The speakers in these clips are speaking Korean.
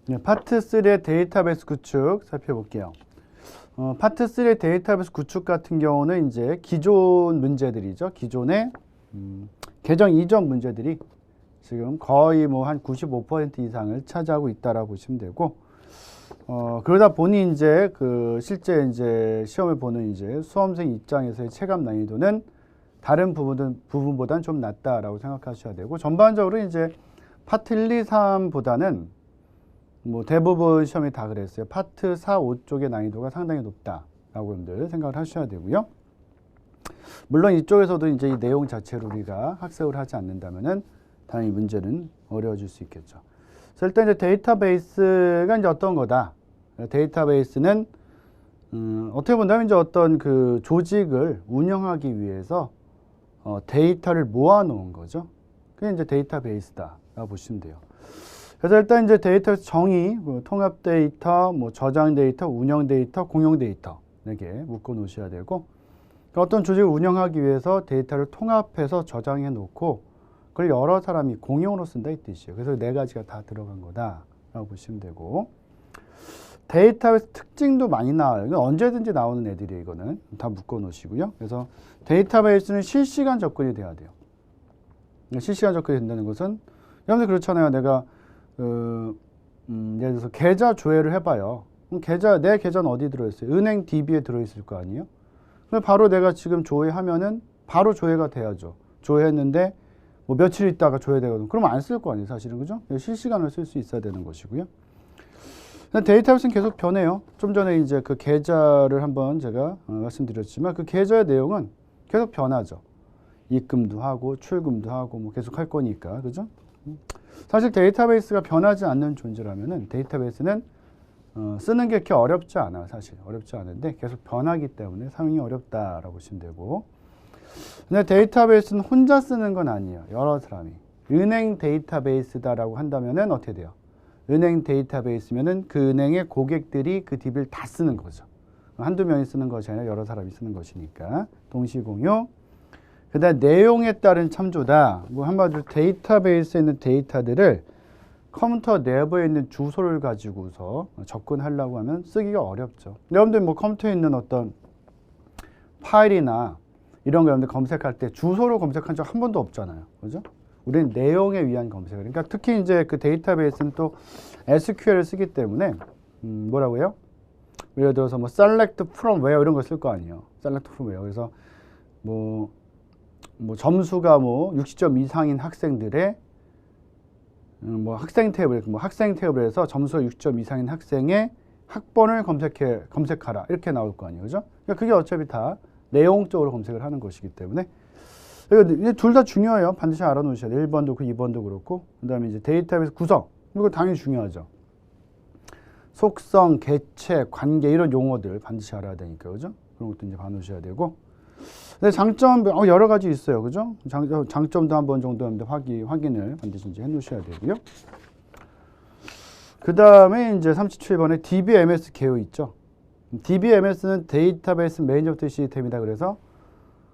네, 파트 3의 데이터베이스 구축 살펴볼게요. 파트 3의 데이터베이스 구축 같은 경우는 이제 기존 문제들이죠. 기존의 계정 이전 문제들이 지금 거의 뭐 한 95% 이상을 차지하고 있다라고 보시면 되고, 그러다 보니 이제 그 실제 이제 시험을 보는 이제 수험생 입장에서의 체감 난이도는 다른 부분보다는 좀 낮다라고 생각하셔야 되고, 전반적으로 이제 파트 1, 2, 3보다는 뭐 대부분 시험이 다 그랬어요. 파트 4, 5 쪽의 난이도가 상당히 높다라고 여러분들 생각을 하셔야 되고요. 물론 이쪽에서도 이제 이 내용 자체를 우리가 학습을 하지 않는다면은 당연히 문제는 어려워질 수 있겠죠. 그래서 일단 이제 데이터베이스가 이제 어떤 거다. 데이터베이스는 어떻게 본다면 이제 어떤 그 조직을 운영하기 위해서 데이터를 모아놓은 거죠. 그게 이제 데이터베이스다라고 보시면 돼요. 그래서 일단 이제 데이터 정의, 통합 데이터, 뭐 저장 데이터, 운영 데이터, 공용 데이터 4개 묶어 놓으셔야 되고, 어떤 조직을 운영하기 위해서 데이터를 통합해서 저장해 놓고 그걸 여러 사람이 공용으로 쓴다 이 뜻이에요. 그래서 4가지가 다 들어간 거다라고 보시면 되고, 데이터베이스 특징도 많이 나와요. 이건 언제든지 나오는 애들이에요. 이거는 다 묶어 놓으시고요. 그래서 데이터베이스는 실시간 접근이 돼야 돼요. 실시간 접근이 된다는 것은 여러분들 그렇잖아요. 내가 예를 들어서 계좌 조회를 해봐요. 그럼 내 계좌는 어디 들어있어요? 은행 DB에 들어있을 거 아니에요? 그럼 바로 내가 지금 조회하면은 바로 조회가 돼야죠. 조회했는데 뭐 며칠 있다가 조회되거든. 그러면 안 쓸 거 아니에요, 사실은. 그죠? 실시간으로 쓸 수 있어야 되는 것이고요. 데이터베이스는 계속 변해요. 좀 전에 이제 그 계좌를 한번 제가 말씀드렸지만 그 계좌의 내용은 계속 변하죠. 입금도 하고 출금도 하고 뭐 계속 할 거니까. 그죠? 사실 데이터베이스가 변하지 않는 존재라면은 데이터베이스는 쓰는 게 그렇게 어렵지 않아요. 사실 어렵지 않은데 계속 변하기 때문에 사용이 어렵다라고 보시면 되고, 근데 데이터베이스는 혼자 쓰는 건 아니에요. 여러 사람이. 은행 데이터베이스다라고 한다면은 어떻게 돼요? 은행 데이터베이스면은 그 은행의 고객들이 그 DB를 다 쓰는 거죠. 한두 명이 쓰는 것이 아니라 여러 사람이 쓰는 것이니까 동시 공유. 그다음 내용에 따른 참조다. 뭐 한마디로 데이터베이스에 있는 데이터들을 컴퓨터 내부에 있는 주소를 가지고서 접근하려고 하면 쓰기가 어렵죠. 여러분들 뭐 컴퓨터에 있는 어떤 파일이나 이런 거 여러분들 검색할 때 주소로 검색한 적 한 번도 없잖아요. 그죠? 우리는 내용에 위한 검색을. 그러니까 특히 이제 그 데이터베이스는 또 SQL을 쓰기 때문에 뭐라고요? 예를 들어서 뭐 select from where 이런 거 쓸 거 아니에요. select from where. 그래서 뭐 점수가 뭐 60점 이상인 학생들의 뭐 학생 태블에서 점수가 60점 이상인 학생의 학번을 검색하라 이렇게 나올 거 아니에요, 그죠? 그러니까 그게 어차피 다 내용적으로 검색을 하는 것이기 때문에 둘 다 중요해요. 반드시 알아놓으셔야 돼요. 1번도 그렇고 2번도 그렇고. 그다음에 이제 데이터베이스 구성 이거 당연히 중요하죠. 속성, 개체, 관계 이런 용어들 반드시 알아야 되니까, 그죠? 그런 것도 이제 봐놓으셔야 되고. 근데 장점 여러 가지 있어요, 그죠? 장점도 한 번 정도 확인을 반드시 이제 해놓으셔야 되고요. 그 다음에 이제 37번에 DBMS 개요 있죠. DBMS는 데이터베이스 매니저먼트 시스템이다. 그래서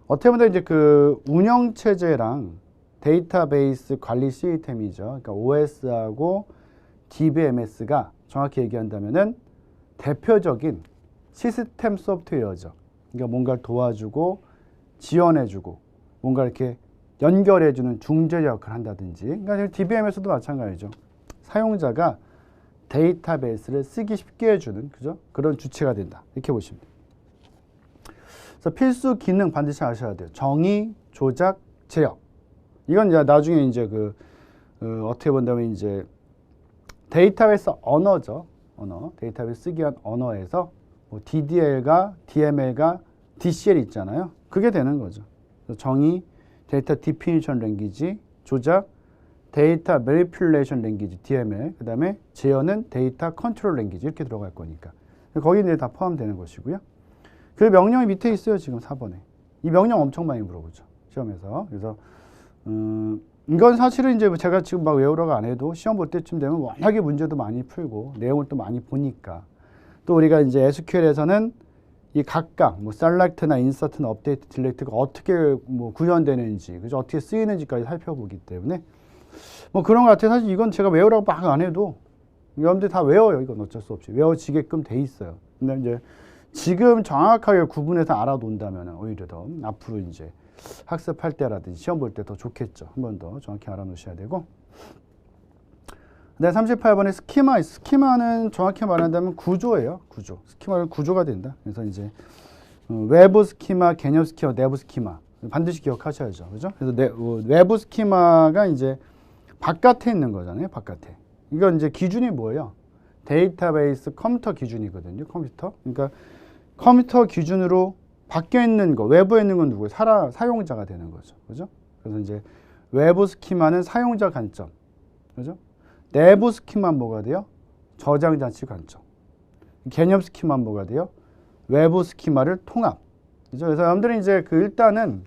어떻게 보면 이제 그 운영 체제랑 데이터베이스 관리 시스템이죠. 그러니까 OS하고 DBMS가 정확히 얘기한다면은 대표적인 시스템 소프트웨어죠. 그러니까 뭔가를 도와주고 지원해주고 뭔가 이렇게 연결해주는 중재 역할을 한다든지. 그러니까 DBMS도 마찬가지죠. 사용자가 데이터베이스를 쓰기 쉽게 해주는, 그죠? 그런 주체가 된다. 이렇게 보시면 돼요. 그래서 필수 기능 반드시 아셔야 돼요. 정의, 조작, 제역. 이건 이제 나중에 이제 어떻게 본다면 이제 데이터베이스 언어죠. 데이터베이스 쓰기 위한 언어에서 뭐 DDL과 DML과 DCL 있잖아요. 그게 되는 거죠. 정의, 데이터 디피니션 랭귀지, 조작, 데이터 매니플레이션 랭귀지, DML, 그 다음에 제어는 데이터 컨트롤 랭귀지 이렇게 들어갈 거니까. 거기 이제 다 포함되는 것이고요. 그 명령이 밑에 있어요. 지금 4번에. 이 명령 엄청 많이 물어보죠. 시험에서. 그래서 이건 사실은 이제 제가 지금 막 외우라고 안 해도 시험 볼 때쯤 되면 워낙에 문제도 많이 풀고 내용을 또 많이 보니까, 또 우리가 이제 SQL에서는 이 각각 뭐 셀렉트나 인서트나 업데이트, 딜리트가 어떻게 뭐 구현되는지, 그죠? 어떻게 쓰이는지까지 살펴보기 때문에 뭐 그런 것 같아요. 사실 이건 제가 외우라고 막 안 해도 여러분들 다 외워요. 이건 어쩔 수 없이 외워지게끔 돼 있어요. 근데 이제 지금 정확하게 구분해서 알아놓는다면 오히려 더 앞으로 이제 학습할 때라든지 시험 볼 때 더 좋겠죠. 한 번 더 정확히 알아놓으셔야 되고. 네, 38번에 스키마. 스키마는 정확히 말한다면 구조예요. 구조. 스키마는 구조가 된다. 그래서 이제 외부 스키마, 개념 스키마, 내부 스키마 반드시 기억하셔야죠. 그죠? 그래서 외부 스키마가 이제 바깥에 있는 거잖아요. 바깥에. 이건 이제 기준이 뭐예요? 데이터베이스 컴퓨터 기준이거든요. 컴퓨터. 그러니까 컴퓨터 기준으로 밖에 있는 거, 외부에 있는 건 누구예요? 사용자가 되는 거죠. 그죠? 그래서 이제 외부 스키마는 사용자 관점. 그죠? 내부 스키마는 뭐가 돼요? 저장 장치 관점. 개념 스키마는 뭐가 돼요? 외부 스키마를 통합. 그죠? 그래서 여러분들이 이제 일단은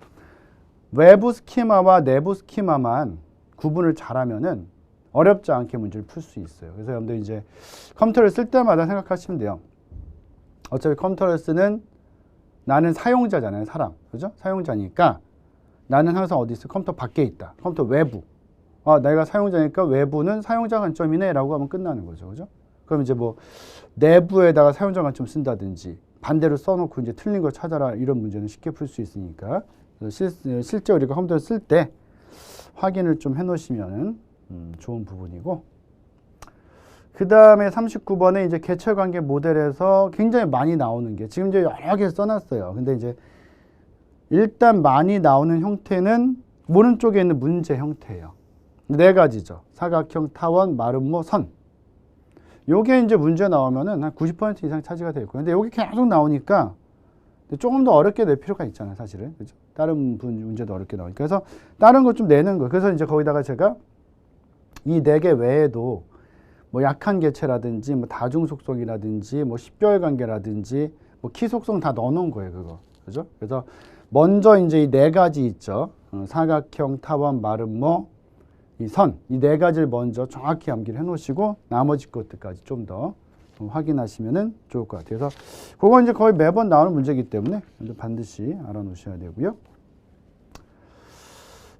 외부 스키마와 내부 스키마만 구분을 잘하면은 어렵지 않게 문제를 풀 수 있어요. 그래서 여러분들 이제 컴퓨터를 쓸 때마다 생각하시면 돼요. 어차피 컴퓨터를 쓰는 나는 사용자잖아요. 사람. 그죠? 사용자니까 나는 항상 어디 있어? 컴퓨터 밖에 있다. 컴퓨터 외부. 내가 사용자니까 외부는 사용자 관점이네 라고 하면 끝나는 거죠. 그죠? 그럼 이제 뭐 내부에다가 사용자 관점 쓴다든지 반대로 써놓고 이제 틀린 거 찾아라 이런 문제는 쉽게 풀 수 있으니까 실제 우리가 컴퓨터를 쓸 때 확인을 좀 해놓으시면 좋은 부분이고, 그 다음에 39번에 이제 개체관계 모델에서 굉장히 많이 나오는 게 지금 이제 여러 개 써놨어요. 근데 이제 일단 많이 나오는 형태는 오른쪽에 있는 문제 형태예요. 네 가지죠. 사각형, 타원, 마름모, 선. 요게 이제 문제 나오면은 한 90% 이상 차지가 되고, 근데 여기 계속 나오니까 조금 더 어렵게 낼 필요가 있잖아요, 사실은. 그죠? 다른 문제도 어렵게 나오니까. 그래서 다른 거 좀 내는 거예요. 그래서 이제 거기다가 제가 이 네 개 외에도 뭐 약한 개체라든지 뭐 다중 속성이라든지 뭐 식별 관계라든지 뭐 키 속성 다 넣어 놓은 거예요, 그거. 그죠? 그래서 먼저 이제 이 네 가지 있죠. 사각형, 타원, 마름모, 이 선, 이 네 가지를 먼저 정확히 암기를 해 놓으시고 나머지 것들까지 좀 더 확인하시면은 좋을 것 같아요. 그래서 그건 이제 거의 매번 나오는 문제이기 때문에 반드시 알아놓으셔야 되고요.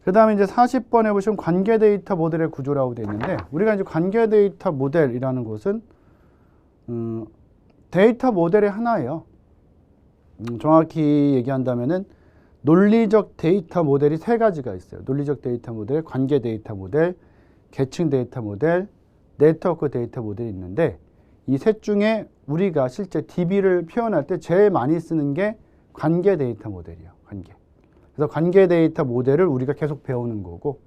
그 다음에 이제 40번에 보시면 관계 데이터 모델의 구조라고 되어 있는데, 우리가 이제 관계 데이터 모델이라는 것은 데이터 모델의 하나예요. 정확히 얘기한다면은 논리적 데이터 모델이 세 가지가 있어요. 논리적 데이터 모델, 관계 데이터 모델, 계층 데이터 모델, 네트워크 데이터 모델이 있는데, 이 셋 중에 우리가 실제 DB를 표현할 때 제일 많이 쓰는 게 관계 데이터 모델이에요. 관계. 그래서 관계 데이터 모델을 우리가 계속 배우는 거고,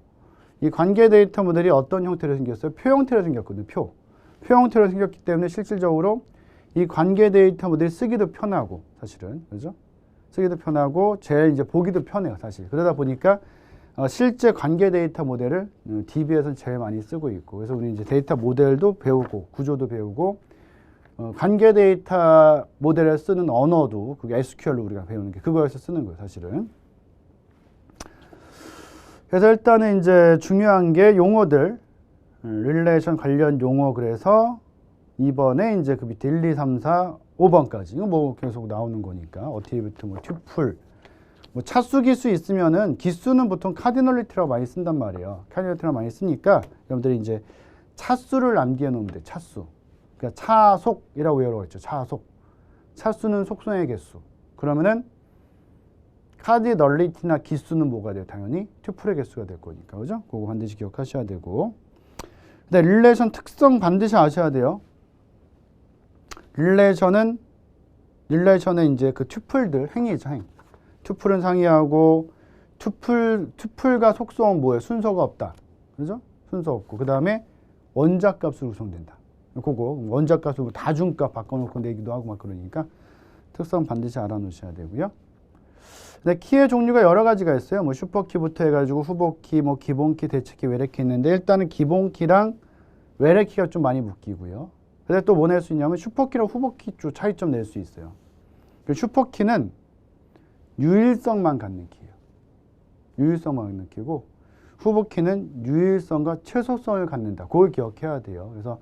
이 관계 데이터 모델이 어떤 형태로 생겼어요? 표 형태로 생겼거든요. 표 형태로 생겼기 때문에 실질적으로 이 관계 데이터 모델이 쓰기도 편하고, 사실은. 그죠? 쓰기도 편하고 제일 이제 보기도 편해요, 사실. 그러다 보니까 실제 관계 데이터 모델을 DB에서는 제일 많이 쓰고 있고, 그래서 우리 이제 데이터 모델도 배우고 구조도 배우고, 관계 데이터 모델을 쓰는 언어도 그게 SQL로 우리가 배우는 게 그거에서 쓰는 거예요, 사실은. 그래서 일단은 이제 중요한 게 용어들, 릴레이션 관련 용어. 그래서 2번에 이제 그 밑에 1, 2, 3, 4, 5번까지 이거 뭐 계속 나오는 거니까 어트리뷰트, 뭐 튜플, 뭐 차수 기수 있으면은 기수는 보통 카디널리티라고 많이 쓴단 말이에요. 카디널리티라고 많이 쓰니까 여러분들이 이제 차수를 암기해 놓으면 돼. 차수. 그러니까 차속이라고 외우라고 했죠. 차속. 차수는 속성의 개수. 그러면은 카디널리티나 기수는 뭐가 돼요? 당연히 튜플의 개수가 될 거니까. 그죠? 그거 반드시 기억하셔야 되고. 근데 릴레이션 특성 반드시 아셔야 돼요. 릴레이션에 이제 그 튜플들, 행이죠, 행. 튜플은 상이하고, 튜플과 속성은 뭐예요? 순서가 없다. 그죠? 순서 없고. 그 다음에 원자값으로 구성된다. 그거, 원자값으로 다중값 바꿔놓고 내기도 하고 막 그러니까 특성 반드시 알아놓으셔야 되고요. 근데 키의 종류가 여러 가지가 있어요. 뭐 슈퍼키부터 해가지고 후보키, 뭐 기본키, 대체키, 외래키 있는데, 일단은 기본키랑 외래키가 좀 많이 묶이고요. 근데 또 뭐 낼 수 있냐면 슈퍼키랑 후보키 쪽 차이점 낼 수 있어요. 슈퍼키는 유일성만 갖는 키예요. 유일성만 갖는 키고, 후보키는 유일성과 최소성을 갖는다. 그걸 기억해야 돼요. 그래서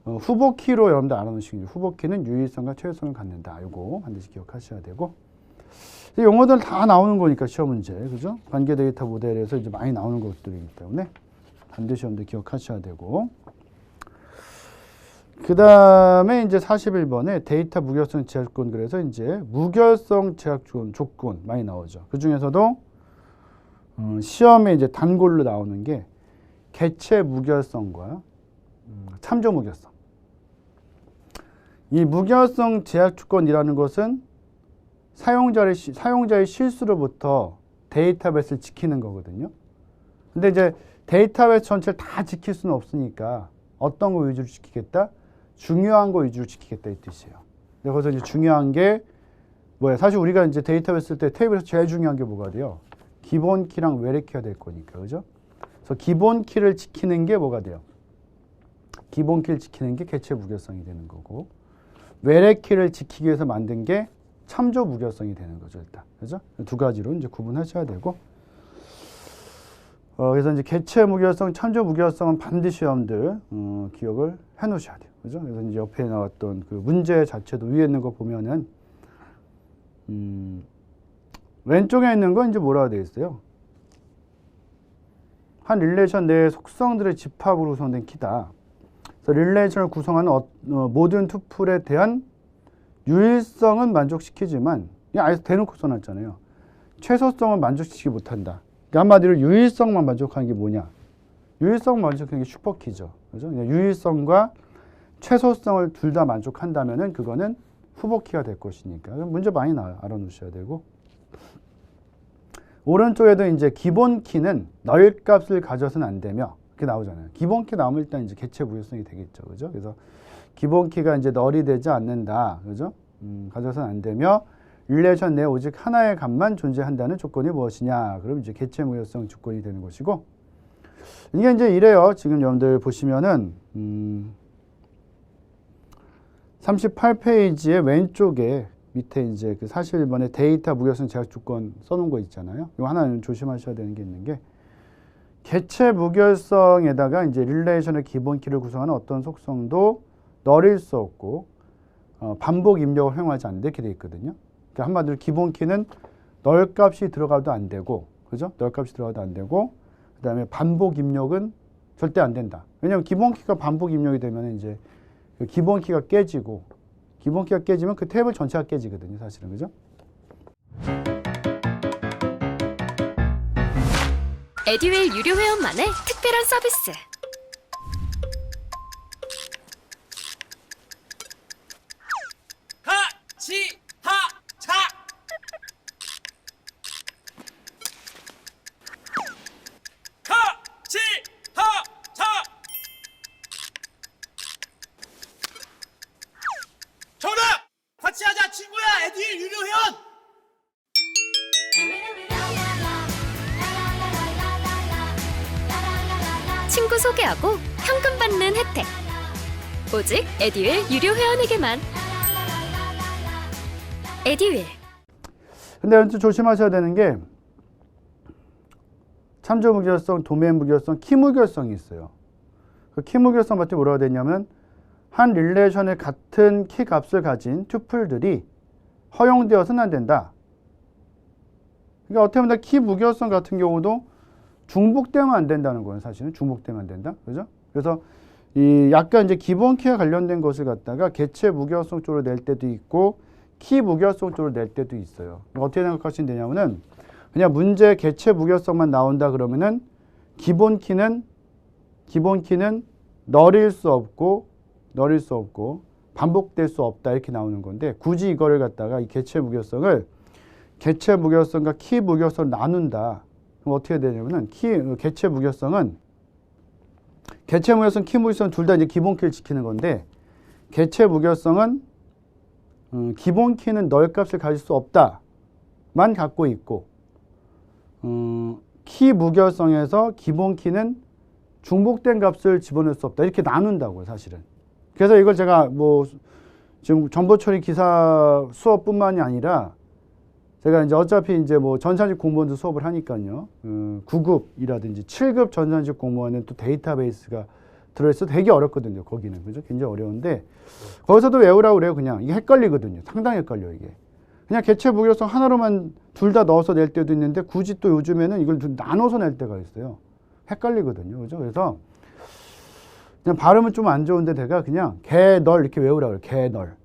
후보키로 여러분들 알아놓으시겠죠. 후보키는 유일성과 최소성을 갖는다. 이거 반드시 기억하셔야 되고, 용어들 다 나오는 거니까 시험 문제, 그죠? 관계 데이터 모델에서 이제 많이 나오는 것들이기 때문에 반드시 여러분들 기억하셔야 되고. 그 다음에 이제 41번에 데이터 무결성 제약 조건, 그래서 이제 무결성 제약 조건 많이 나오죠. 그 중에서도 시험에 이제 단골로 나오는 게 개체 무결성과 참조 무결성. 이 무결성 제약 조건이라는 것은 사용자의 실수로부터 데이터베이스를 지키는 거거든요. 근데 이제 데이터베이스 전체를 다 지킬 수는 없으니까 어떤 거 위주로 지키겠다? 중요한 거 위주로 지키겠다 이 뜻이에요. 그래서 이제 중요한 게 뭐예요? 사실 우리가 이제 데이터베이스 쓸 때 테이블에서 제일 중요한 게 뭐가 돼요? 기본 키랑 외래 키가 될 거니까, 그죠? 그래서 기본 키를 지키는 게 뭐가 돼요? 기본 키를 지키는 게 개체 무결성이 되는 거고, 외래 키를 지키기 위해서 만든 게 참조 무결성이 되는 거죠, 일단. 그죠? 두 가지로 이제 구분하셔야 되고, 그래서 이제 개체 무결성, 참조 무결성은 반드시 여러분들 기억을 해 놓으셔야 돼요. 그죠? 그래서 이제 옆에 나왔던 그 문제 자체도 위에 있는 거 보면은, 왼쪽에 있는 건 이제 뭐라고 되어 있어요? 한 릴레이션 내의 속성들의 집합으로 구성된 키다. 그래서 릴레이션을 구성하는 모든 투플에 대한 유일성은 만족시키지만, 그냥 아예 대놓고 써놨잖아요. 최소성은 만족시키지 못한다. 그러니까 한마디로 유일성만 만족하는 게 뭐냐? 유일성 만족하는 게 슈퍼키죠. 그죠? 유일성과 최소성을 둘 다 만족한다면은 그거는 후보키가 될 것이니까. 문제 많이 나와요. 알아놓으셔야 되고. 오른쪽에도 이제 기본 키는 널 값을 가져서는 안 되며, 이렇게 나오잖아요. 기본 키 나오면 일단 이제 개체 무결성이 되겠죠. 그죠? 그래서 기본 키가 이제 널이 되지 않는다. 그죠? 가져서는 안 되며, 릴레이션 내에 오직 하나의 값만 존재한다는 조건이 무엇이냐? 그럼 이제 개체 무결성 조건이 되는 것이고, 이게 이제 이래요. 지금 여러분들 보시면은, 38페이지의 왼쪽에 밑에 이제 그 41번에 데이터 무결성 제약 조건 써놓은 거 있잖아요. 이거 하나 조심하셔야 되는 게 있는 게, 개체 무결성에다가 이제 릴레이션의 기본 키를 구성하는 어떤 속성도 널일 수 없고, 반복 입력을 허용하지 않는다 이렇게 돼 있거든요. 그러니까 한마디로 기본 키는 널 값이 들어가도 안 되고, 그죠? 널 값이 들어가도 안 되고, 그 다음에 반복 입력은 절대 안 된다. 왜냐하면 기본 키가 반복 입력이 되면 이제 그 기본 키가 깨지고, 기본 키가 깨지면 그 테이블 전체가 깨지거든요, 사실은. 그죠? 에듀윌 유료 회원만의 특별한 서비스. 하치하차 하치하차 정답! 같이 하자 친구야. 에듀윌 유료 회원. 친구 소개하고 현금 받는 혜택. 오직 에듀윌 유료 회원에게만. 에듀윌. 근데 좀 조심하셔야 되는 게, 참조 무결성, 도메인 무결성, 키 무결성이 있어요. 그 키 무결성 같은 게 뭐라고 되냐면, 한 릴레이션의 같은 키 값을 가진 투플들이 허용되어서는 안 된다. 그러니까 어떻게 보면 키 무결성 같은 경우도 중복되면 안 된다는 거예요. 사실은 중복되면 안 된다. 그죠? 그래서 이 약간 이제 기본 키와 관련된 것을 갖다가 개체 무결성 쪽으로 낼 때도 있고, 키 무결성 쪽으로 낼 때도 있어요. 어떻게 생각하시면 되냐면은, 그냥 문제 개체 무결성만 나온다 그러면은 기본 키는 널일 수 없고 반복될 수 없다 이렇게 나오는 건데, 굳이 이거를 갖다가 이 개체 무결성을 개체 무결성과 키 무결성을 나눈다. 그럼 어떻게 되냐면은 개체 무결성은 키 무결성 둘 다 이제 기본 키를 지키는 건데, 개체 무결성은 기본 키는 널 값을 가질 수 없다만 갖고 있고, 키 무결성에서 기본 키는 중복된 값을 집어넣을 수 없다 이렇게 나눈다고요, 사실은. 그래서 이걸 제가 뭐 지금 정보처리 기사 수업뿐만이 아니라, 제가 이제 어차피 이제 뭐 전산직 공무원도 수업을 하니까요. 9급이라든지 7급 전산직 공무원은 또 데이터베이스가 들어있어도 되게 어렵거든요. 거기는. 그죠? 굉장히 어려운데, 거기서도 외우라고 그래요. 그냥. 이게 헷갈리거든요. 상당히 헷갈려, 이게. 그냥 개체 무결성 하나로만 둘 다 넣어서 낼 때도 있는데, 굳이 또 요즘에는 이걸 나눠서 낼 때가 있어요. 헷갈리거든요. 그죠? 그래서 그냥 발음은 좀 안 좋은데 내가 그냥 개널 이렇게 외우라고 그래요. 개널.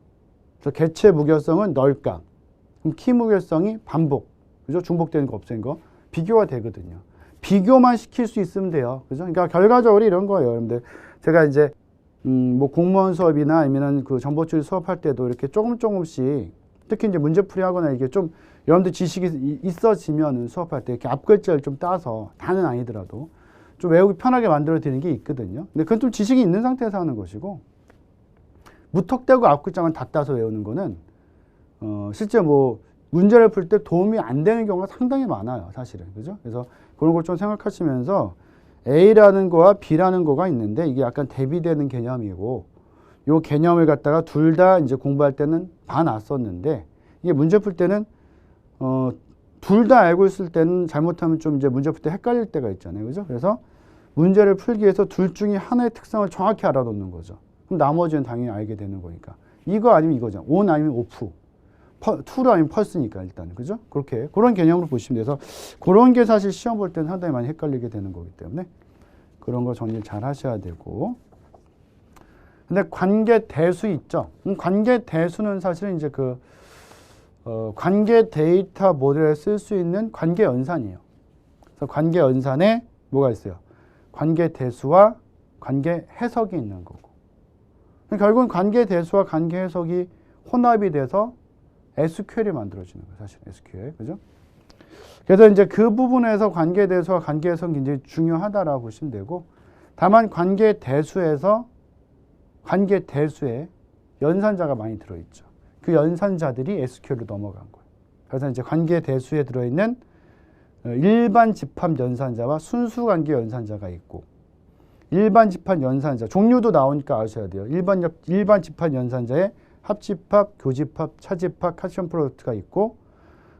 그래서 개체 무결성은 널감. 그럼 키 무결성이 반복. 그죠? 중복되는 거 없애는 거. 비교가 되거든요. 비교만 시킬 수 있으면 돼요. 그죠? 그러니까 결과적으로 이런 거예요. 여러분들. 제가 이제 뭐 공무원 수업이나 아니면은 그 정보처리 수업할 때도 이렇게 조금씩 특히 이제 문제풀이 하거나 이게 좀 여러분들 지식이 있어지면은 수업할 때 이렇게 앞글자를 좀 따서 다는 아니더라도 좀 외우기 편하게 만들어 드리는 게 있거든요. 근데 그건 좀 지식이 있는 상태에서 하는 것이고 무턱대고 앞글자만 다 따서 외우는 거는 실제 뭐 문제를 풀 때 도움이 안 되는 경우가 상당히 많아요, 사실은. 그죠? 그래서 그런 걸 좀 생각하시면서 A라는 거와 B라는 거가 있는데 이게 약간 대비되는 개념이고 요 개념을 갖다가 둘 다 이제 공부할 때는 봐놨었는데 이게 문제 풀 때는 둘 다 알고 있을 때는 잘못하면 좀 이제 문제 풀 때 헷갈릴 때가 있잖아요. 그죠? 그래서 문제를 풀기 위해서 둘 중에 하나의 특성을 정확히 알아놓는 거죠. 그럼 나머지는 당연히 알게 되는 거니까. 이거 아니면 이거죠. on 아니면 off. true로 아니면 false니까 일단. 그죠? 그렇게 그런 개념으로 보시면 돼서 그런 게 사실 시험 볼 때는 상당히 많이 헷갈리게 되는 거기 때문에 그런 거 정리를 잘 하셔야 되고. 근데 관계 대수 있죠. 관계 대수는 사실은 이제 관계 데이터 모델에 쓸 수 있는 관계 연산이에요. 그래서 관계 연산에 뭐가 있어요? 관계 대수와 관계 해석이 있는 거고. 결국은 관계 대수와 관계 해석이 혼합이 돼서 SQL이 만들어지는 거예요. 사실 SQL. 그죠? 그래서 이제 그 부분에서 관계 대수와 관계 해석이 굉장히 중요하다라고 보시면 되고 다만 관계 대수에 연산자가 많이 들어있죠. 그 연산자들이 SQL로 넘어간 거예요. 그래서 이제 관계 대수에 들어있는 일반 집합 연산자와 순수 관계 연산자가 있고 일반 집합 연산자 종류도 나오니까 아셔야 돼요. 일반 집합 연산자에 합집합, 교집합, 차집합, 카션 프로덕트가 있고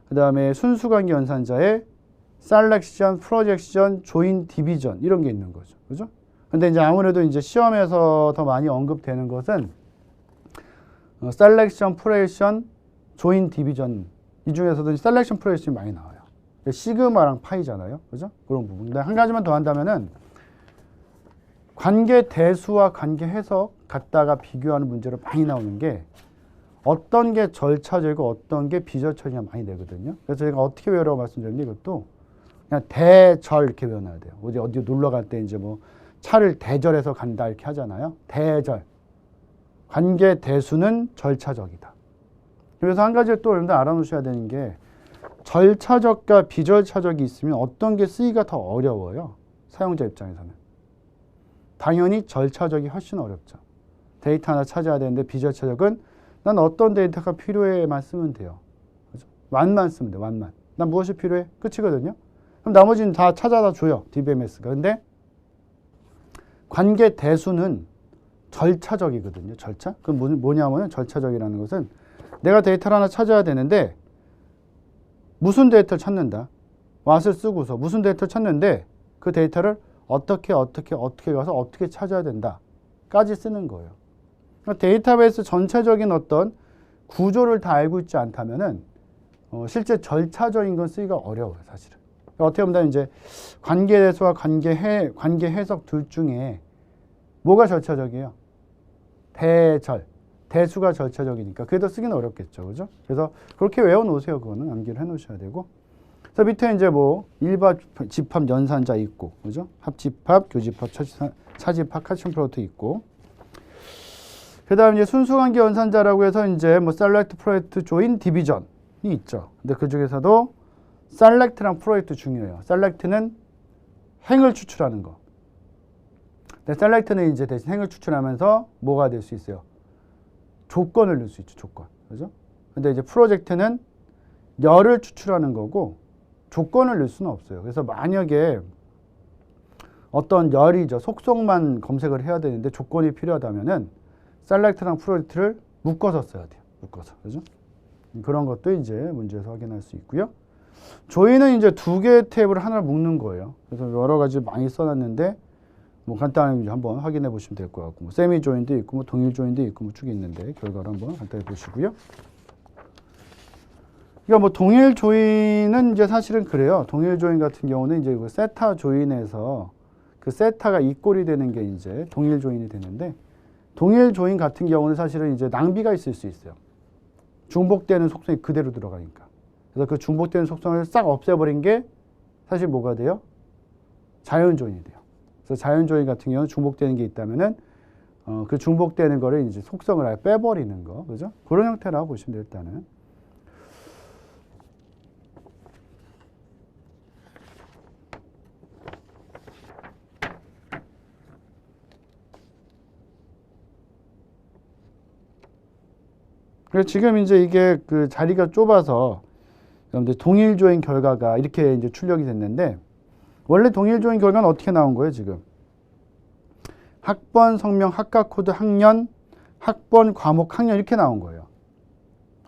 그 다음에 순수 관계 연산자에 셀렉션, 프로젝션, 조인, 디비전 이런 게 있는 거죠. 그죠? 근데 이제 아무래도 이제 시험에서 더 많이 언급되는 것은 셀렉션, 프로젝션, 조인, 디비전 이 중에서도 셀렉션, 프로젝션이 많이 나와요. 시그마랑 파이잖아요. 그죠? 그런 부분. 근데 한 가지만 더 한다면은 관계 대수와 관계 해석 갖다가 비교하는 문제로 많이 나오는 게 어떤 게 절차적이고 어떤 게 비절차적이냐 많이 되거든요. 그래서 제가 어떻게 외우라고 말씀드렸는데 이것도 그냥 대절 이렇게 외워놔야 돼요. 어디 놀러 갈 때 이제 뭐 차를 대절해서 간다 이렇게 하잖아요. 대절. 관계 대수는 절차적이다. 그래서 한 가지 또 여러분들 알아놓으셔야 되는 게 절차적과 비절차적이 있으면 어떤 게 쓰기가 더 어려워요. 사용자 입장에서는. 당연히 절차적이 훨씬 어렵죠. 데이터 하나 찾아야 되는데 비절차적은 난 어떤 데이터가 필요해만 쓰면 돼요. 그죠? 완만 쓰면 돼. 완만. 난 무엇이 필요해? 끝이거든요. 그럼 나머지는 다 찾아다 줘요. DBMS가. 근데 관계 대수는 절차적이거든요. 절차? 그건 뭐냐면 절차적이라는 것은 내가 데이터를 하나 찾아야 되는데 무슨 데이터를 찾는다. 왓을 쓰고서 무슨 데이터를 찾는데 그 데이터를 어떻게 가서 어떻게 찾아야 된다까지 쓰는 거예요. 그러니까 데이터베이스 전체적인 어떤 구조를 다 알고 있지 않다면은 실제 절차적인 건 쓰기가 어려워요, 사실은. 그러니까 어떻게 보면 이제 관계 대수와 관계 해석 둘 중에 뭐가 절차적이에요? 대수가 절차적이니까 그게 더 쓰기는 어렵겠죠, 그죠? 그래서 그렇게 외워놓으세요. 그거는 암기를 해놓으셔야 되고. 그래서 밑에 이제 뭐 일반 집합 연산자 있고, 그죠? 합집합, 교집합, 차집합, 카션 프로덕트 있고. 그다음 이제 순수관계 연산자라고 해서 이제 뭐 셀렉트, 프로젝트, 조인, 디비전이 있죠. 근데 그 중에서도 셀렉트랑 프로젝트 중요해요. 셀렉트는 행을 추출하는 거. 근데 셀렉트는 이제 대신 행을 추출하면서 뭐가 될 수 있어요? 조건을 넣을 수 있죠. 조건. 그죠? 근데 이제 프로젝트는 열을 추출하는 거고 조건을 넣을 수는 없어요. 그래서 만약에 어떤 열이죠. 속성만 검색을 해야 되는데 조건이 필요하다면은 셀렉트랑 프로젝트를 묶어서 써야 돼요. 묶어서. 그죠? 그런 것도 이제 문제에서 확인할 수 있고요. 조인은 이제 두 개의 탭을 하나로 묶는 거예요. 그래서 여러 가지 많이 써놨는데 뭐 간단하게 한번 확인해 보시면 될 것 같고, 뭐 세미 조인도 있고, 뭐 동일 조인도 있고, 뭐 쭉이 있는데 결과를 한번 간단히 보시고요. 그러니까 뭐 동일 조인은 이제 사실은 그래요. 동일 조인 같은 경우는 이제 그 세타 조인에서 그 세타가 이 꼴이 되는 게 이제 동일 조인이 되는데, 동일 조인 같은 경우는 사실은 이제 낭비가 있을 수 있어요. 중복되는 속성이 그대로 들어가니까. 그래서 그 중복되는 속성을 싹 없애버린 게 사실 뭐가 돼요? 자연 조인이 돼요. 그래서 자연 조인 같은 경우는 중복되는 게 있다면은 그 중복되는 거를 이제 속성을 아예 빼버리는 거, 그죠? 그런 형태라고 보시면 돼요, 일단은. 그래서 지금 이제 이게 그 자리가 좁아서 여러분들 동일 조인 결과가 이렇게 이제 출력이 됐는데, 원래 동일 조인 결과는 어떻게 나온 거예요, 지금? 학번, 성명, 학과 코드, 학년, 학번, 과목, 학년 이렇게 나온 거예요.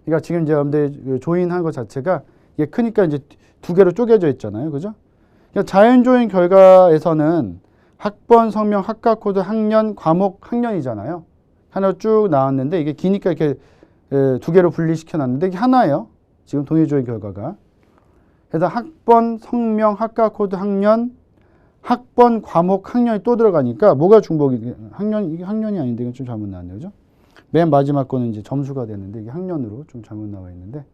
그러니까 지금 이제 여러분들 조인한 것 자체가 이게 크니까 이제 두 개로 쪼개져 있잖아요, 그죠? 그러니까 자연 조인 결과에서는 학번, 성명, 학과 코드, 학년, 과목, 학년이잖아요. 하나 쭉 나왔는데 이게 기니까 이렇게 두 개로 분리시켜 놨는데 이게 하나예요. 지금 동일 조인 결과가. 그래서 학번, 성명, 학과 코드, 학년, 학번, 과목, 학년이 또 들어가니까 뭐가 중복이, 이게 학년이 아닌데 이건 좀 잘못 나왔네요. 그죠? 맨 마지막 거는 이제 점수가 됐는데 이게 학년으로 좀 잘못 나와 있는데.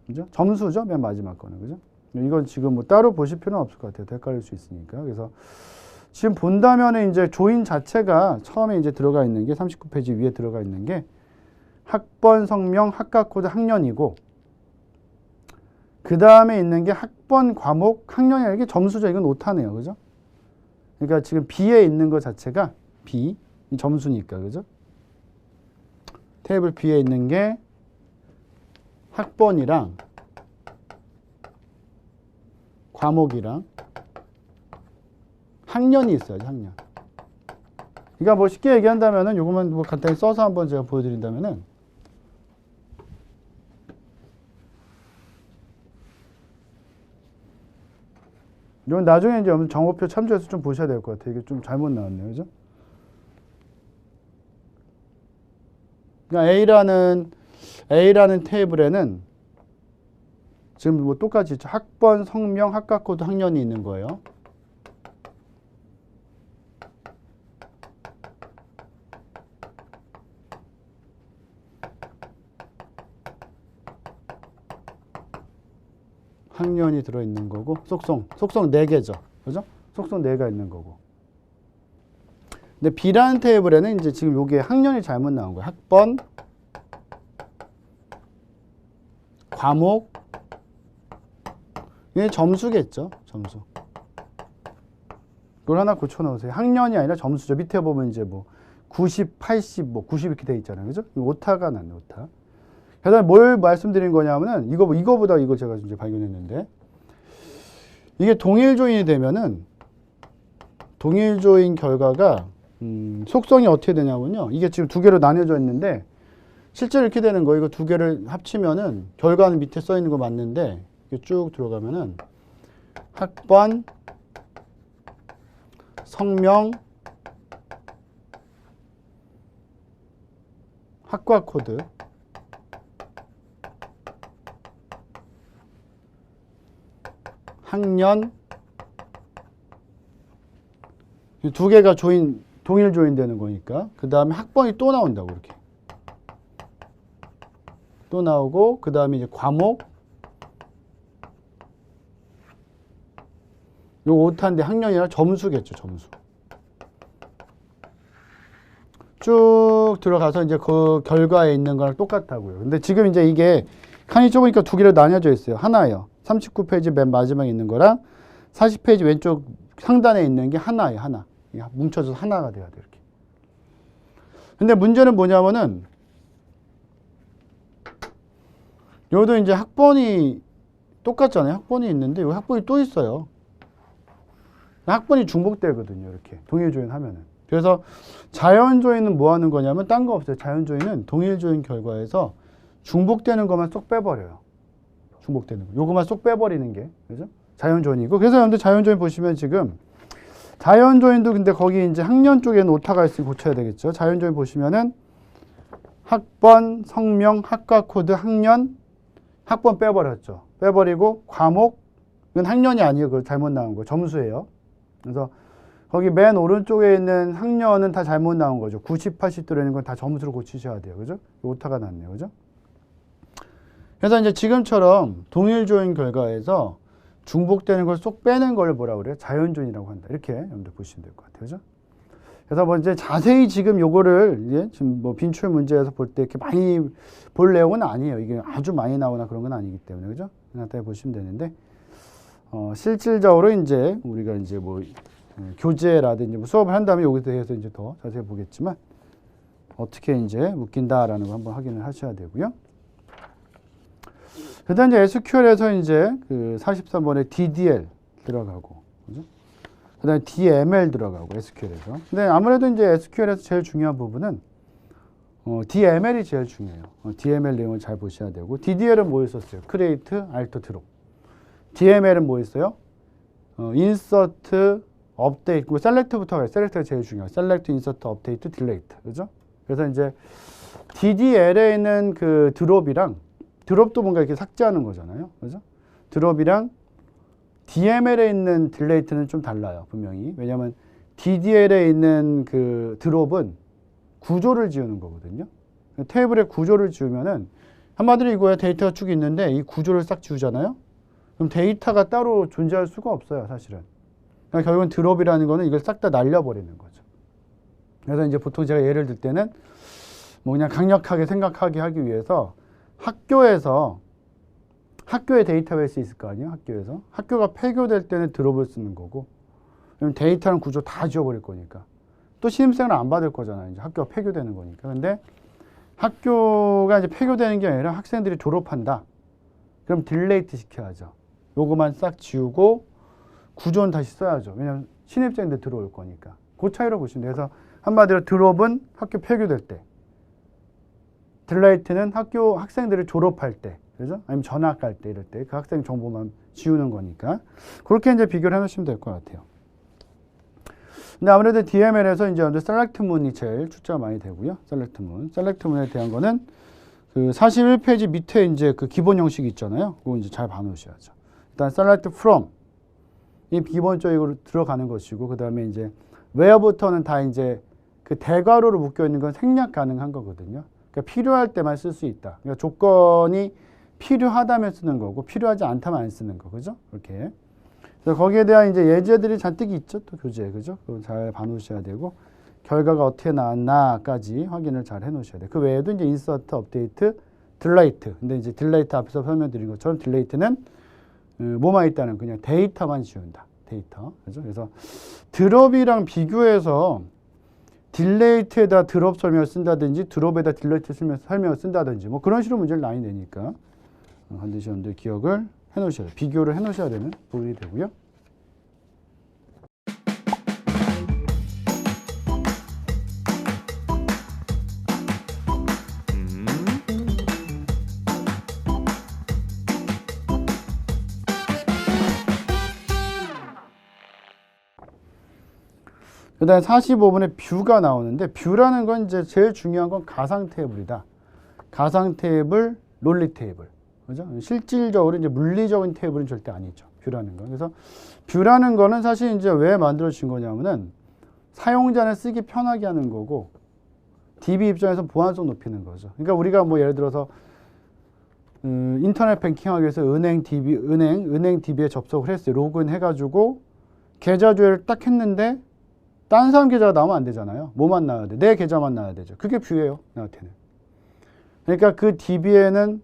그죠? 점수죠? 맨 마지막 거는. 그죠? 이건 지금 뭐 따로 보실 필요는 없을 것 같아요. 헷갈릴 수 있으니까. 그래서 지금 본다면은 이제 조인 자체가 처음에 이제 들어가 있는 게 39페이지 위에 들어가 있는 게 학번, 성명, 학과 코드, 학년이고, 그 다음에 있는 게 학번, 과목, 학년이 이게 점수죠. 이건 오타네요. 그죠? 그러니까 지금 B에 있는 것 자체가 B, 이 점수니까. 그죠? 테이블 B에 있는 게 학번이랑 과목이랑 학년이 있어야죠. 학년. 그러니까 뭐 쉽게 얘기한다면은 요것만 뭐 간단히 써서 한번 제가 보여드린다면은, 이건 나중에 이제 정보표 참조해서 좀 보셔야 될 것 같아요. 이게 좀 잘못 나왔네요. 그죠? 그러니까 A라는 테이블에는 지금 뭐 똑같이 학번, 성명, 학과 코드, 학년이 있는 거예요. 학년이 들어있는 거고, 속성 4개죠. 그죠? 속성 4개가 있는 거고. 근데 B라는 테이블에는 이제 지금 여기에 학년이 잘못 나온 거예요. 학번, 과목, 이게 점수겠죠. 점수. 이걸 하나 고쳐 넣으세요. 학년이 아니라 점수죠. 밑에 보면 이제 뭐 90, 80, 뭐 90 이렇게 돼 있잖아요. 그죠? 오타가 났네, 오타. 그다음에 뭘 말씀드린 거냐면은 이거보다 이거 제가 이제 발견했는데, 이게 동일 조인이 되면은 동일 조인 결과가 속성이 어떻게 되냐면요. 이게 지금 두 개로 나뉘어져 있는데 실제로 이렇게 되는 거예요. 이거 두 개를 합치면은 결과는 밑에 써 있는 거 맞는데 이게 쭉 들어가면은 학번, 성명, 학과 코드, 학년, 이 두 개가 동일 조인 되는 거니까 그 다음에 학번이 또 나온다고 이렇게 또 나오고, 그 다음에 이제 과목, 요 오타인데 학년이랑 점수겠죠. 점수 쭉 들어가서 이제 그 결과에 있는 거랑 똑같다고요. 근데 지금 이제 이게 칸이 좁으니까 두 개로 나뉘어져 있어요. 하나예요. 39페이지 맨 마지막에 있는 거랑 40페이지 왼쪽 상단에 있는 게 하나예요. 하나. 뭉쳐져서 하나가 돼야 돼요. 이렇게. 근데 문제는 뭐냐면은 여기도 이제 학번이 똑같잖아요. 학번이 있는데 여기 학번이 또 있어요. 학번이 중복되거든요. 이렇게 동일 조인 하면은. 그래서 자연 조인은 뭐 하는 거냐면 딴 거 없어요. 자연 조인은 동일 조인 결과에서 중복되는 것만 쏙 빼버려요. 중복되는 거. 요거만 쏙 빼버리는 게, 그죠? 자연 조인이고. 그래서 여러분들 자연 조인 보시면 지금 자연 조인도 근데 거기 이제 학년 쪽에는 오타가 있으니 고쳐야 되겠죠. 자연 조인 보시면은 학번, 성명, 학과 코드, 학년, 학번 빼버렸죠. 빼버리고 과목, 이건 학년이 아니에요. 그거 잘못 나온 거. 점수예요. 그래서 거기 맨 오른쪽에 있는 학년은 다 잘못 나온 거죠. 90, 80 들어있는 건 다 점수로 고치셔야 돼요. 그죠? 오타가 났네요. 그죠? 그래서 이제 지금처럼 동일 조인 결과에서 중복되는 걸 쏙 빼는 걸 뭐라 그래요? 자연조인이라고 한다. 이렇게 여러분들 보시면 될 것 같아요. 그죠? 그래서 뭐 이제 자세히 지금 요거를 예? 지금 뭐 빈출 문제에서 볼 때 이렇게 많이 볼 내용은 아니에요. 이게 아주 많이 나오나 그런 건 아니기 때문에. 그죠? 간단히 보시면 되는데, 실질적으로 이제 우리가 이제 뭐 교재라든지 뭐 수업을 한다면 여기에 대해서 이제 더 자세히 보겠지만 어떻게 이제 묶인다라는 거 한번 확인을 하셔야 되고요. 그다음 이제 SQL에서 이제 그 43번에 DDL 들어가고, 그죠? 그다음에 DML 들어가고 SQL에서. 근데 아무래도 이제 SQL에서 제일 중요한 부분은 DML이 제일 중요해요. DML 내용을 잘 보셔야 되고, DDL은 뭐 있었어요? Create, Alt, Drop. DML은 뭐 있어요? Insert, Update, 그 Select부터 가요. Select가 제일 중요해요. Select, Insert, Update, Delete. 그죠? 그래서 이제 DDL에 있는 그 드롭이랑, 드롭도 뭔가 이렇게 삭제하는 거잖아요. 그죠? 드롭이랑 DML에 있는 딜레이트는 좀 달라요. 분명히. 왜냐하면 DDL에 있는 그 드롭은 구조를 지우는 거거든요. 테이블에 구조를 지우면은 한마디로 이거야. 데이터가 쭉 있는데 이 구조를 싹 지우잖아요. 그럼 데이터가 따로 존재할 수가 없어요. 사실은. 그러니까 결국은 드롭이라는 거는 이걸 싹 다 날려버리는 거죠. 그래서 이제 보통 제가 예를 들 때는 뭐 그냥 강력하게 생각하게 하기 위해서 학교에 데이터베이스 있을 거 아니에요? 학교에서. 학교가 폐교될 때는 드롭을 쓰는 거고, 그럼 데이터랑 구조 다 지워버릴 거니까. 또 신입생을 안 받을 거잖아요. 이제 학교가 폐교되는 거니까. 근데 학교가 이제 폐교되는 게 아니라 학생들이 졸업한다. 그럼 딜레이트 시켜야죠. 요거만 싹 지우고 구조는 다시 써야죠. 왜냐하면 신입생들 들어올 거니까. 그 차이로 보시면 돼요. 그래서 한마디로 드롭은 학교 폐교될 때, 딜레이트는 학교 학생들을 졸업할 때, 그죠? 아니면 전학 갈 때 이럴 때 그 학생 정보만 지우는 거니까 그렇게 이제 비교를 해놓으시면 될 것 같아요. 근데 아무래도 DML에서 이제 셀렉트 문이 제일 출제가 많이 되고요. 셀렉트 문에 대한 거는 그 41페이지 밑에 이제 그 기본 형식이 있잖아요. 그거 이제 잘 봐놓으셔야죠. 일단 select from 이 기본적으로 들어가는 것이고, 그 다음에 이제 where부터는 다 이제 그 대괄호로 묶여 있는 건 생략 가능한 거거든요. 그러니까 필요할 때만 쓸 수 있다. 그러니까 조건이 필요하다면 쓰는 거고 필요하지 않다면 안 쓰는 거, 그죠? 이렇게. 그래서 거기에 대한 이제 예제들이 잔뜩 있죠, 또 교재에, 그죠? 그거 잘 봐놓으셔야 되고 결과가 어떻게 나왔나까지 확인을 잘 해놓으셔야 돼요. 그 외에도 이제 인서트, 업데이트, 딜레이트. 근데 이제 딜레이트 앞에서 설명드린 것처럼 딜레이트는 뭐만 있다는 그냥 데이터만 지운다. 데이터, 그죠? 그래서 드롭이랑 비교해서 딜레이트에다 드롭 설명을 쓴다든지 드롭에다 딜레이트 설명을 쓴다든지 뭐 그런 식으로 문제를 많이 내니까 반드시 여러분들 기억을 해놓으셔야 돼요. 비교를 해놓으셔야 되는 부분이 되고요. 그 다음에 45분에 뷰가 나오는데, 뷰라는 건 이제 제일 중요한 건 가상 테이블이다. 가상 테이블, 롤리 테이블. 그죠? 실질적으로 이제 물리적인 테이블은 절대 아니죠. 뷰라는 건. 그래서 뷰라는 거는 사실 이제 왜 만들어진 거냐면은 사용자는 쓰기 편하게 하는 거고, DB 입장에서 보안성 높이는 거죠. 그러니까 우리가 뭐 예를 들어서 인터넷 뱅킹하기 위해서 은행 DB에 접속을 했어요. 로그인 해가지고 계좌 조회를 딱 했는데 딴 사람 계좌가 나오면 안 되잖아요. 뭐만 나와야 돼? 내 계좌만 나와야 되죠. 그게 뷰예요, 나한테는. 그러니까 그 DB에는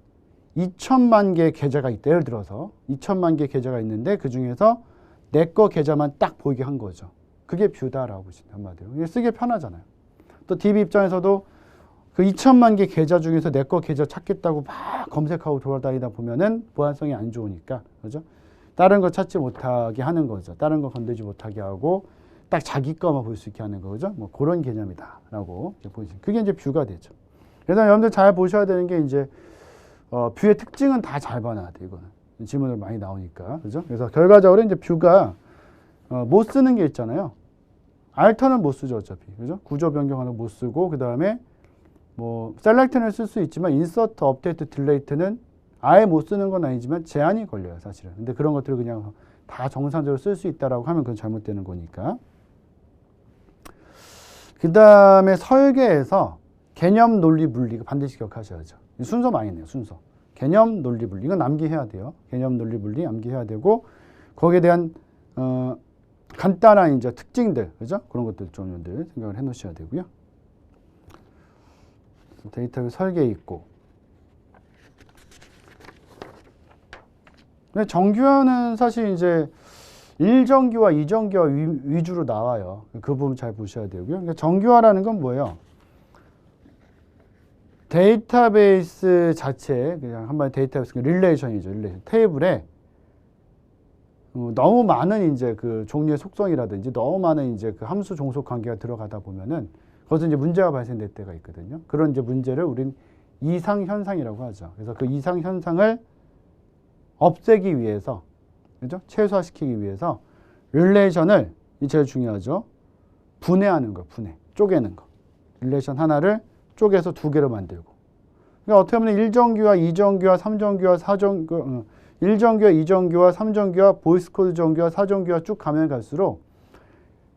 2천만 개의 계좌가 있다. 예를 들어서 2천만 개의 계좌가 있는데 그 중에서 내 거 계좌만 딱 보이게 한 거죠. 그게 뷰다라고 보시면 한마디로. 이게 쓰기 편하잖아요. 또 DB 입장에서도 그 2천만 개 계좌 중에서 내 거 계좌 찾겠다고 막 검색하고 돌아다니다 보면은 보안성이 안 좋으니까, 그죠? 다른 거 찾지 못하게 하는 거죠. 다른 거 건들지 못하게 하고 딱 자기 거만 볼 수 있게 하는 거죠. 뭐 그런 개념이다라고 보시면 그게 이제 뷰가 되죠. 그래서 여러분들 잘 보셔야 되는 게 이제 뷰의 특징은 다 잘 봐놔야 돼. 이거는 질문을 많이 나오니까, 그죠? 그래서 결과적으로 이제 뷰가 못 쓰는 게 있잖아요. 알터는 못 쓰죠, 어차피, 그죠? 구조 변경하는 못 쓰고, 그 다음에 뭐 셀렉트는 쓸 수 있지만 인서트, 업데이트, 딜레이트는 아예 못 쓰는 건 아니지만 제한이 걸려요, 사실은. 근데 그런 것들을 그냥 다 정상적으로 쓸 수 있다라고 하면 그건 잘못되는 거니까. 그 다음에 설계에서 개념, 논리, 분리가 반드시 기억하셔야죠. 순서 많이 네요, 순서. 개념, 논리, 분리. 이건 암기해야 돼요. 개념, 논리, 분리 암기해야 되고, 거기에 대한, 간단한 이제 특징들, 그죠? 그런 것들 좀 여러분들 생각을 해 놓으셔야 되고요. 데이터베이스 설계 있고. 근데 정규화는 사실 이제 1정규화, 2정규화 위주로 나와요. 그 부분 잘 보셔야 되고요. 그러니까 정규화라는 건 뭐예요? 데이터베이스 자체, 그냥 한마디 데이터베이스 릴레이션이죠. 릴레이션. 테이블에 너무 많은 이제 그 종류의 속성이라든지 너무 많은 이제 그 함수 종속 관계가 들어가다 보면은 거기서 이제 문제가 발생될 때가 있거든요. 그런 이제 문제를 우린 이상 현상이라고 하죠. 그래서 그 이상 현상을 없애기 위해서, 그죠? 최소화시키기 위해서 릴레이션을, 이 제일 중요하죠. 분해하는 거, 분해. 쪼개는 거. 릴레이션 하나를 쪼개서 두 개로 만들고. 그러니까 어떻게 보면 1정규화, 2정규화, 3정규화, 4정규화, 1정규화, 2정규화, 3정규화, 보이스코드 정규화, 4정규화 쭉 가면 갈수록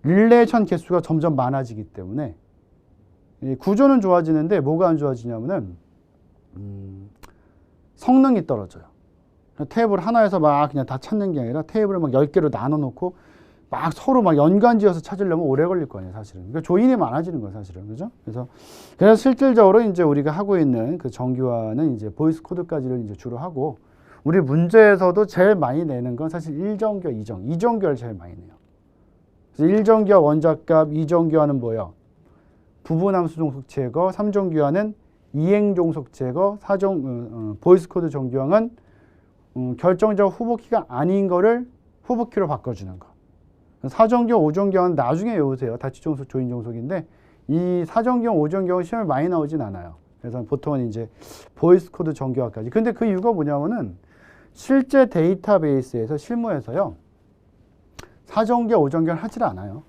릴레이션 개수가 점점 많아지기 때문에 이 구조는 좋아지는데 뭐가 안 좋아지냐면은 성능이 떨어져요. 테이블 하나에서 막 그냥 다 찾는 게 아니라 테이블을 막 10개로 나눠 놓고 막 서로 막 연관지어서 찾으려면 오래 걸릴 거 아니에요, 사실은. 그러니까 조인이 많아지는 거예요, 사실은. 그죠? 그래서 실질적으로 이제 우리가 하고 있는 그 정규화는 이제 보이스 코드까지를 이제 주로 하고, 우리 문제에서도 제일 많이 내는 건 사실 1정규화, 2정규화를 제일 많이 내요. 그래서 1정규화 원자값, 2정규화는 뭐예요? 부분함수 종속 제거, 3정규화는 이행 종속 제거, 보이스 코드 정규화는 결정적 후보키가 아닌 거를 후보키로 바꿔주는 거. 4정규화, 5정규화는 나중에 외우세요. 다치종속, 조인종속인데 이 4정규화, 5정규화는 시험에 많이 나오진 않아요. 그래서 보통은 이제 보이스 코드 정규화까지. 근데 그 이유가 뭐냐면은 실제 데이터베이스에서 실무에서요. 4정규화, 5정규화를 하질 않아요.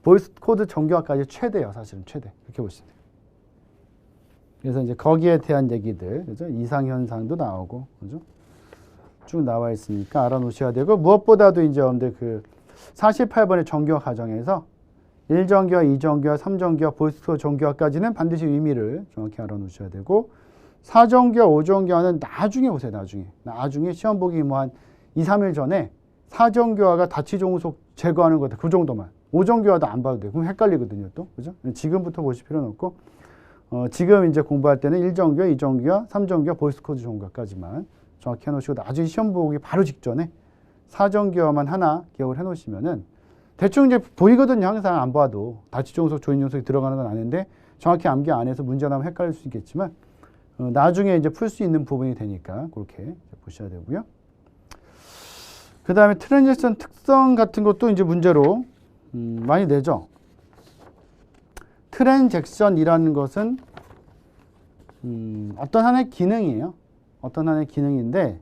보이스 코드 정규화까지 최대예요, 사실은 최대. 그렇게 보시면 돼요. 그래서 이제 거기에 대한 얘기들, 그죠? 이상 현상도 나오고, 그죠? 쭉 나와 있으니까 알아놓으셔야 되고, 무엇보다도 이제 여러분들 그 48번의 정규화 과정에서 1정규화, 2정규화, 3정규화, 보이스코드 정규화까지는 반드시 의미를 정확히 알아놓으셔야 되고, 4정규화, 5정규화는 나중에 보세요, 나중에 시험 보기 뭐 한 2, 3일 전에 4정규화가 다치종속 제거하는 거다. 그 정도만. 5정규화도 안 봐도 돼요. 그럼 헷갈리거든요, 또. 그죠? 지금부터 보실 필요는 없고, 지금 이제 공부할 때는 1정규화, 2정규화, 3정규화, 보이스코드 정규화까지만 정확히 해놓으시고, 나중에 시험 보기 바로 직전에 4정규화만 하나 기억을 해놓으시면은 대충 이제 보이거든요. 항상 안 봐도 다치종속, 조인종속이 들어가는 건 아는데 정확히 암기 안 해서 문제 나오면 헷갈릴 수 있겠지만 나중에 이제 풀 수 있는 부분이 되니까 그렇게 보셔야 되고요. 그 다음에 트랜지션 특성 같은 것도 이제 문제로 많이 내죠. 트랜잭션이라는 것은 어떤 하나의 기능이에요. 어떤 하나의 기능인데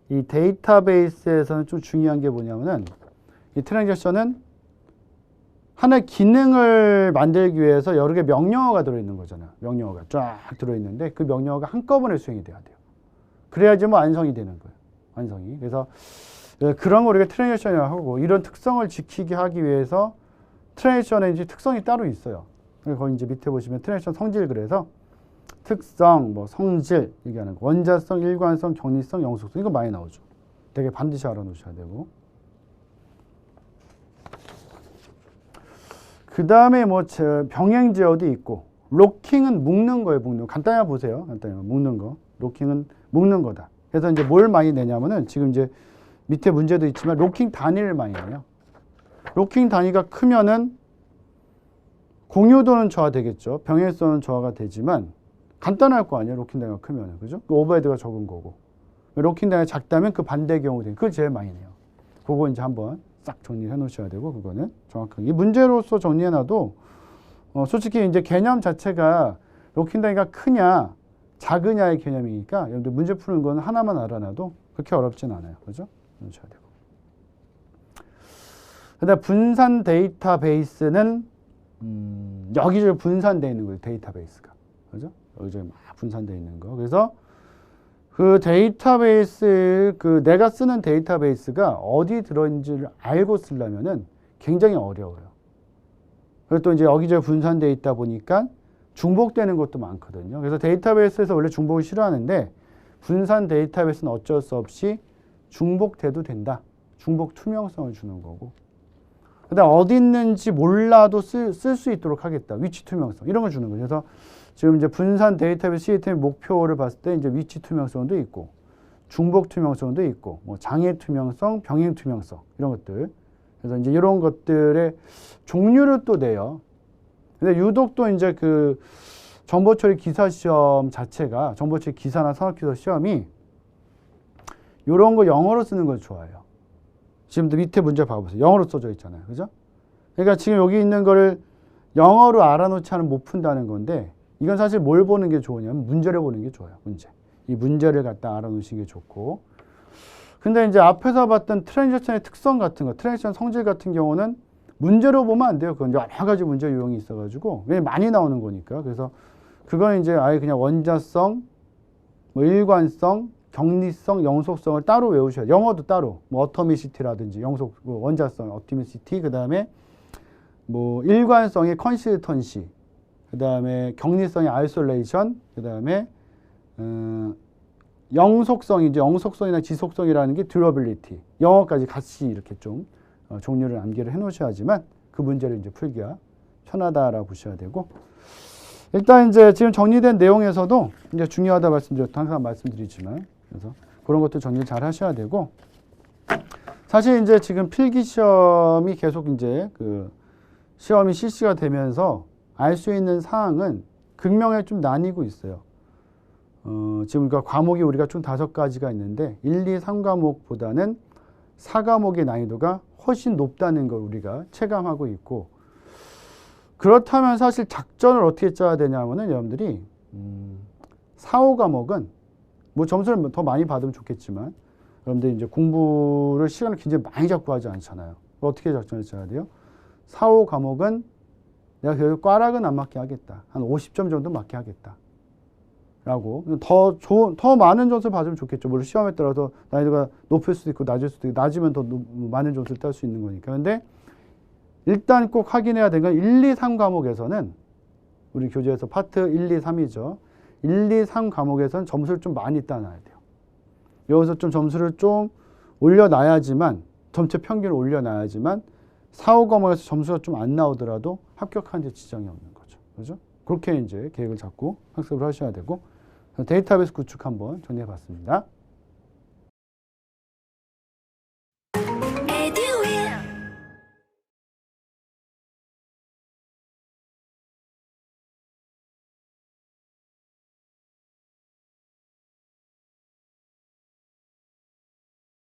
이 데이터베이스에서는 좀 중요한 게 뭐냐면은 이 트랜잭션은 하나의 기능을 만들기 위해서 여러 개 명령어가 들어있는 거잖아요. 명령어가 쫙 들어있는데 그 명령어가 한꺼번에 수행이 돼야 돼요. 그래야지 뭐 완성이 되는 거예요. 완성이. 그래서 그런 거 우리가 트랜잭션이라고 하고, 이런 특성을 지키게 하기 위해서 트랜잭션에 이제 특성이 따로 있어요. 거기 이제 밑에 보시면 트랜잭션 성질, 그래서 특성, 뭐 성질 얘기하는 거, 원자성, 일관성, 격리성, 영속성, 이거 많이 나오죠. 되게 반드시 알아놓으셔야 되고. 그 다음에 뭐 병행 제어도 있고, 로킹은 묶는 거예요, 묶는 거. 간단히 보세요. 간단히 묶는 거. 로킹은 묶는 거다. 그래서 이제 뭘 많이 내냐면은 지금 이제 밑에 문제도 있지만 로킹 단위를 많이 내요. 로킹 단위가 크면은 공유도는 저하되겠죠. 병행성은 저하가 되지만 간단할 거 아니에요. 로킹 단위가 크면은. 그죠? 오버헤드가 적은 거고. 로킹 단위가 작다면 그 반대 경우 되는, 그걸 제일 많이 내요. 그거 이제 한번 싹 정리해 놓으셔야 되고, 그거는 정확하게. 이 문제로서 정리해 놔도, 솔직히 이제 개념 자체가 로킹 단위가 크냐, 작으냐의 개념이니까, 여러분들 문제 푸는 건 하나만 알아놔도 그렇게 어렵진 않아요. 그죠? 놓으셔야 되고. 그다음 분산 데이터베이스는, 여기저기 분산되어 있는 거예요. 데이터베이스가. 그죠? 여기저기 막 분산되어 있는 거. 그래서 그 데이터베이스, 그 내가 쓰는 데이터베이스가 어디 들어있는지를 알고 쓰려면은 굉장히 어려워요. 그리고 또 이제 여기저기 분산되어 있다 보니까 중복되는 것도 많거든요. 그래서 데이터베이스에서 원래 중복을 싫어하는데 분산 데이터베이스는 어쩔 수 없이 중복돼도 된다. 중복 투명성을 주는 거고. 그다음 어디 있는지 몰라도 쓸 수 있도록 하겠다. 위치 투명성 이런 걸 주는 거죠. 그래서 지금 이제 분산 데이터베이스 시스템의 목표를 봤을 때 이제 위치 투명성도 있고 중복 투명성도 있고 뭐 장애 투명성, 병행 투명성 이런 것들. 그래서 이제 이런 것들의 종류를 또 내요. 근데 유독 또 이제 그 정보처리 기사 시험 자체가 정보처리 기사나 산업기사 시험이 이런 거 영어로 쓰는 걸 좋아해요. 지금도 밑에 문제 봐보세요. 영어로 써져 있잖아요. 그죠? 그러니까 지금 여기 있는 거를 영어로 알아놓지 않으면 못 푼다는 건데 이건 사실 뭘 보는 게 좋으냐면 문제를 보는 게 좋아요. 문제. 이 문제를 갖다 알아놓으시는 게 좋고. 근데 이제 앞에서 봤던 트랜지션의 특성 같은 거, 트랜지션 성질 같은 경우는 문제로 보면 안 돼요. 그건 여러 가지 문제 유형이 있어가지고 왜 많이 나오는 거니까. 그래서 그건 이제 아예 그냥 원자성, 뭐 일관성, 격리성, 영속성을 따로 외우셔야 돼요. 영어도 따로 뭐 어토미시티라든지 영속, 뭐 원자성, 어토미시티, 그 다음에 뭐 일관성의 컨시스턴시, 그 다음에 격리성의 아이솔레이션, 그 다음에 영속성이죠. 영속성이나 지속성이라는 게 듀러빌리티. 영어까지 같이 이렇게 좀 종류를 암기를 해 놓으셔야지만 그 문제를 이제 풀기가 편하다라고 보셔야 되고. 일단 이제 지금 정리된 내용에서도 이제 중요하다 항상 말씀드리지만 그래서 그런 것도 정리를 잘 하셔야 되고. 사실 이제 지금 필기 시험이 계속 이제 그 시험이 실시가 되면서 알 수 있는 사항은 극명하게 좀 나뉘고 있어요. 지금 그러니까 과목이 우리가 총 5가지가 있는데 1, 2, 3과목보다는 4과목의 난이도가 훨씬 높다는 걸 우리가 체감하고 있고, 그렇다면 사실 작전을 어떻게 짜야 되냐면은 여러분들이 4, 5과목은 뭐 점수를 더 많이 받으면 좋겠지만 여러분들이 이제 공부를 시간을 굉장히 많이 잡고 하지 않잖아요. 어떻게 작전을 짜야 돼요? 4, 5과목은 내가 결국 꽈락은 안 맞게 하겠다. 한 50점 정도 맞게 하겠다. 라고 더 많은 점수를 받으면 좋겠죠. 물론 시험에 따라서 난이도가 높을 수도 있고 낮을 수도 있고 낮으면 더 많은 점수를 딸 수 있는 거니까. 근데 일단 꼭 확인해야 되는 건 1, 2, 3과목에서는 우리 교재에서 파트 1, 2, 3이죠. 1, 2, 3과목에서는 점수를 좀 많이 따놔야 돼요. 여기서 좀 점수를 좀 올려놔야지만 전체 평균을 올려놔야지만 4, 5과목에서 점수가 좀 안 나오더라도 합격하는 데 지장이 없는 거죠. 그죠? 그렇게 이제 계획을 잡고 학습을 하셔야 되고. 데이터베이스 구축 한번 정리해 봤습니다.